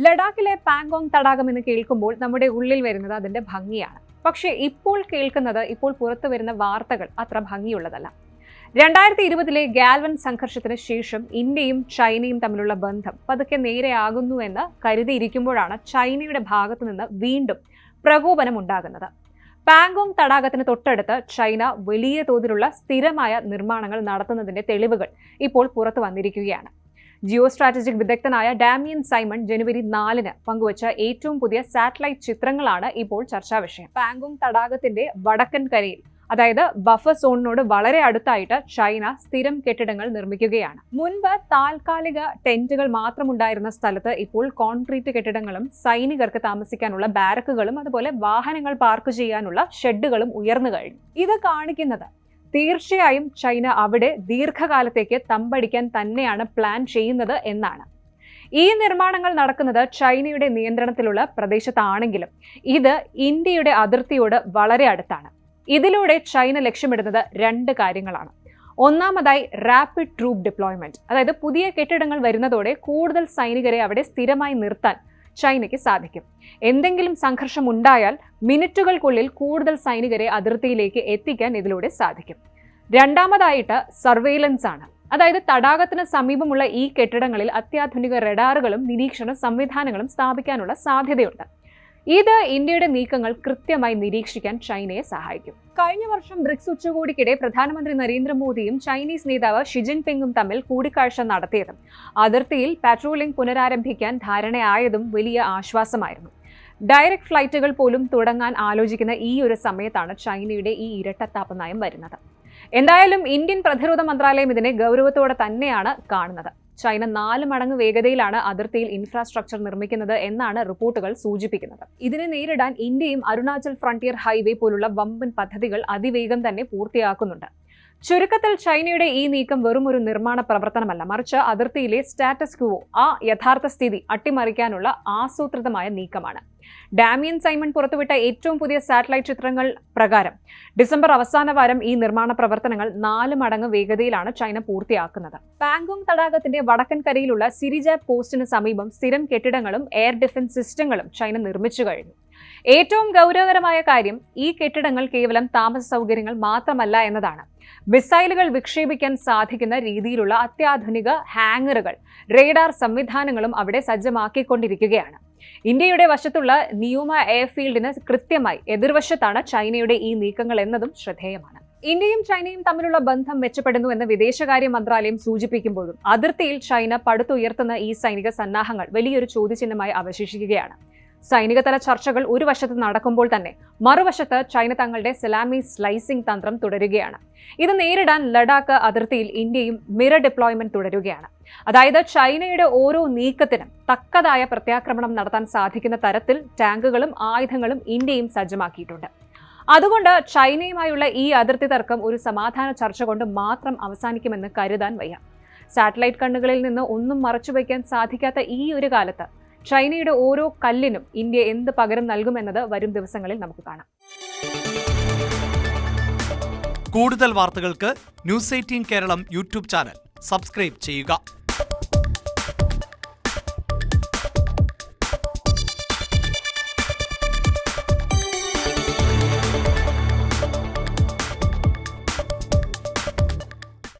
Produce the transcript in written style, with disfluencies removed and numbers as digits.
ലഡാക്കിലെ പാങ്കോങ് തടാകം എന്ന് കേൾക്കുമ്പോൾ നമ്മുടെ ഉള്ളിൽ വരുന്നത് അതിന്റെ ഭംഗിയാണ്. പക്ഷേ ഇപ്പോൾ പുറത്തു വരുന്ന വാർത്തകൾ അത്ര ഭംഗിയുള്ളതല്ല. 2020 ഗാൽവൻ സംഘർഷത്തിന് ശേഷം ഇന്ത്യയും ചൈനയും തമ്മിലുള്ള ബന്ധം പതുക്കെ നേരെയാകുന്നുവെന്ന് കരുതിയിരിക്കുമ്പോഴാണ് ചൈനയുടെ ഭാഗത്തു നിന്ന് വീണ്ടും പ്രകോപനം ഉണ്ടാകുന്നത്. പാങ്കോങ് തടാകത്തിന് തൊട്ടടുത്ത് ചൈന വലിയ തോതിലുള്ള സ്ഥിരമായ നിർമ്മാണങ്ങൾ നടത്തുന്നതിന്റെ തെളിവുകൾ ഇപ്പോൾ പുറത്തു വന്നിരിക്കുകയാണ്. ജിയോ സ്ട്രാറ്റജിക് വിദഗ്ധനായ ഡാമിയൻ സൈമൺ ജനുവരി 4 പങ്കുവച്ച ഏറ്റവും പുതിയ സാറ്റലൈറ്റ് ചിത്രങ്ങളാണ് ഇപ്പോൾ ചർച്ചാ വിഷയം. പാങ്കോങ് തടാകത്തിന്റെ വടക്കൻ കരയിൽ, അതായത് ബഫർ സോണിനോട് വളരെ അടുത്തായിട്ട് ചൈന സ്ഥിരം കെട്ടിടങ്ങൾ നിർമ്മിക്കുകയാണ്. മുൻപ് താൽക്കാലിക ടെന്റുകൾ മാത്രമുണ്ടായിരുന്ന സ്ഥലത്ത് ഇപ്പോൾ കോൺക്രീറ്റ് കെട്ടിടങ്ങളും സൈനികർക്ക് താമസിക്കാനുള്ള ബാരക്കുകളും അതുപോലെ വാഹനങ്ങൾ പാർക്ക് ചെയ്യാനുള്ള ഷെഡുകളും ഉയർന്നു കഴിഞ്ഞു. ഇത് കാണിക്കുന്നത് തീർച്ചയായും ചൈന അവിടെ ദീർഘകാലത്തേക്ക് തമ്പടിക്കാൻ തന്നെയാണ് പ്ലാൻ ചെയ്യുന്നത് എന്നാണ്. ഈ നിർമ്മാണങ്ങൾ നടക്കുന്നത് ചൈനയുടെ നിയന്ത്രണത്തിലുള്ള പ്രദേശത്താണെങ്കിലും ഇത് ഇന്ത്യയുടെ അതിർത്തിയോട് വളരെ അടുത്താണ്. ഇതിലൂടെ ചൈന ലക്ഷ്യമിടുന്നത് 2 കാര്യങ്ങളാണ്. ഒന്നാമതായി റാപ്പിഡ് ട്രൂപ്പ് ഡിപ്ലോയ്മെന്റ്, അതായത് പുതിയ കെട്ടിടങ്ങൾ വരുന്നതോടെ കൂടുതൽ സൈനികരെ അവിടെ സ്ഥിരമായി നിർത്താൻ ചൈനയ്ക്ക് സാധിക്കും. എന്തെങ്കിലും സംഘർഷം ഉണ്ടായാൽ മിനിറ്റുകൾക്കുള്ളിൽ കൂടുതൽ സൈനികരെ അതിർത്തിയിലേക്ക് എത്തിക്കാൻ ഇതിലൂടെ സാധിക്കും. രണ്ടാമതായിട്ട് സർവെയിലൻസ് ആണ്. അതായത് തടാകത്തിന് സമീപമുള്ള ഈ കെട്ടിടങ്ങളിൽ അത്യാധുനിക റഡാറുകളും നിരീക്ഷണ സംവിധാനങ്ങളും സ്ഥാപിക്കാനുള്ള സാധ്യതയുണ്ട്. ഇത് ഇന്ത്യയുടെ നീക്കങ്ങൾ കൃത്യമായി നിരീക്ഷിക്കാൻ ചൈനയെ സഹായിക്കും. കഴിഞ്ഞ വർഷം ബ്രിക്സ് ഉച്ചകോടിക്കിടെ പ്രധാനമന്ത്രി നരേന്ദ്രമോദിയും ചൈനീസ് നേതാവ് ഷി ജിൻപിങ്ങും തമ്മിൽ കൂടിക്കാഴ്ച നടത്തിയതും അതിർത്തിയിൽ പാട്രോളിംഗ് പുനരാരംഭിക്കാൻ ധാരണയായതും വലിയ ആശ്വാസമായിരുന്നു. ഡയറക്റ്റ് ഫ്ലൈറ്റുകൾ പോലും തുടങ്ങാൻ ആലോചിക്കുന്ന ഈ ഒരു സമയത്താണ് ചൈനയുടെ ഈ ഇരട്ടത്താപ്പ് നയം വരുന്നത്. എന്തായാലും ഇന്ത്യൻ പ്രതിരോധ മന്ത്രാലയം ഇതിനെ ഗൗരവത്തോടെ തന്നെയാണ് കാണുന്നത്. ചൈന 4 മടങ്ങ് വേഗതയിലാണ് അതിർത്തിയിൽ ഇൻഫ്രാസ്ട്രക്ചർ നിർമ്മിക്കുന്നത് എന്നാണ് റിപ്പോർട്ടുകൾ സൂചിപ്പിക്കുന്നത്. ഇതിനെ നേരിടാൻ ഇന്ത്യയും അരുണാചൽ ഫ്രണ്ടിയർ ഹൈവേ പോലുള്ള വമ്പൻ പദ്ധതികൾ അതിവേഗം തന്നെ പൂർത്തിയാക്കുന്നുണ്ട്. ചുരുക്കത്തിൽ ചൈനയുടെ ഈ നീക്കം വെറും ഒരു നിർമ്മാണ പ്രവർത്തനമല്ല, മറിച്ച് അതിർത്തിയിലെ സ്റ്റാറ്റസ് ക്വോ, ആ യഥാർത്ഥ സ്ഥിതി അട്ടിമറിക്കാനുള്ള ആസൂത്രിതമായ നീക്കമാണ്. ഡാമിയൻ സൈമൺ പുറത്തുവിട്ട ഏറ്റവും പുതിയ സാറ്റലൈറ്റ് ചിത്രങ്ങൾ പ്രകാരം ഡിസംബർ അവസാന വാരം ഈ നിർമ്മാണ പ്രവർത്തനങ്ങൾ 4 മടങ്ങ് വേഗതയിലാണ് ചൈന പൂർത്തിയാക്കുന്നത്. പാങ്കോങ് തടാകത്തിന്റെ വടക്കൻ കരയിലുള്ള സിരിജാപ് പോസ്റ്റിന് സമീപം സ്ഥിരം കെട്ടിടങ്ങളും എയർ ഡിഫൻസ് സിസ്റ്റങ്ങളും ചൈന നിർമ്മിച്ചു കഴിഞ്ഞു. ഏറ്റവും ഗൗരവകരമായ കാര്യം, ഈ കെട്ടിടങ്ങൾ കേവലം താമസ സൗകര്യങ്ങൾ മാത്രമല്ല എന്നതാണ്. മിസൈലുകൾ വിക്ഷേപിക്കാൻ സാധിക്കുന്ന രീതിയിലുള്ള അത്യാധുനിക ഹാങ്ങറുകൾ, റേഡാർ സംവിധാനങ്ങളും അവിടെ സജ്ജമാക്കിക്കൊണ്ടിരിക്കുകയാണ്. ഇന്ത്യയുടെ വശത്തുള്ള നിയോമ എയർഫീൽഡിന് കൃത്യമായി എതിർവശത്താണ് ചൈനയുടെ ഈ നീക്കങ്ങൾ എന്നതും ശ്രദ്ധേയമാണ്. ഇന്ത്യയും ചൈനയും തമ്മിലുള്ള ബന്ധം മെച്ചപ്പെടുന്നു എന്ന് വിദേശകാര്യ മന്ത്രാലയം സൂചിപ്പിക്കുമ്പോഴും അതിർത്തിയിൽ ചൈന പടുത്തുയർത്തുന്ന ഈ സൈനിക സന്നാഹങ്ങൾ വലിയൊരു ചോദ്യചിഹ്നമായി അവശേഷിക്കുകയാണ്. സൈനികതല ചർച്ചകൾ ഒരു വശത്ത് നടക്കുമ്പോൾ തന്നെ മറുവശത്ത് ചൈന തങ്ങളുടെ സലാമി സ്ലൈസിംഗ് തന്ത്രം തുടരുകയാണ്. ഇത് നേരിടാൻ ലഡാക്ക് അതിർത്തിയിൽ ഇന്ത്യയും മിറർ ഡിപ്ലോയ്മെന്റ് തുടരുകയാണ്. അതായത് ചൈനയുടെ ഓരോ നീക്കത്തിനും തക്കതായ പ്രത്യാക്രമണം നടത്താൻ സാധിക്കുന്ന തരത്തിൽ ടാങ്കുകളും ആയുധങ്ങളും ഇന്ത്യയും സജ്ജമാക്കിയിട്ടുണ്ട്. അതുകൊണ്ട് ചൈനയുമായുള്ള ഈ അതിർത്തി തർക്കം ഒരു സമാധാന ചർച്ച കൊണ്ട് മാത്രം അവസാനിക്കുമെന്ന് കരുതാൻ വയ്യ. സാറ്റലൈറ്റ് കണ്ണുകളിൽ നിന്ന് ഒന്നും മറച്ചുവെക്കാൻ സാധിക്കാത്ത ഈ ഒരു കാലത്ത് ചൈനയുടെ ഓരോ കല്ലിനും ഇന്ത്യ എന്ത് പകരം നൽകുമെന്നത് വരും ദിവസങ്ങളിൽ നമുക്ക് കാണാം. കൂടുതൽ വാർത്തകൾക്ക് news 18 Keralam YouTube channel subscribe ചെയ്യുക.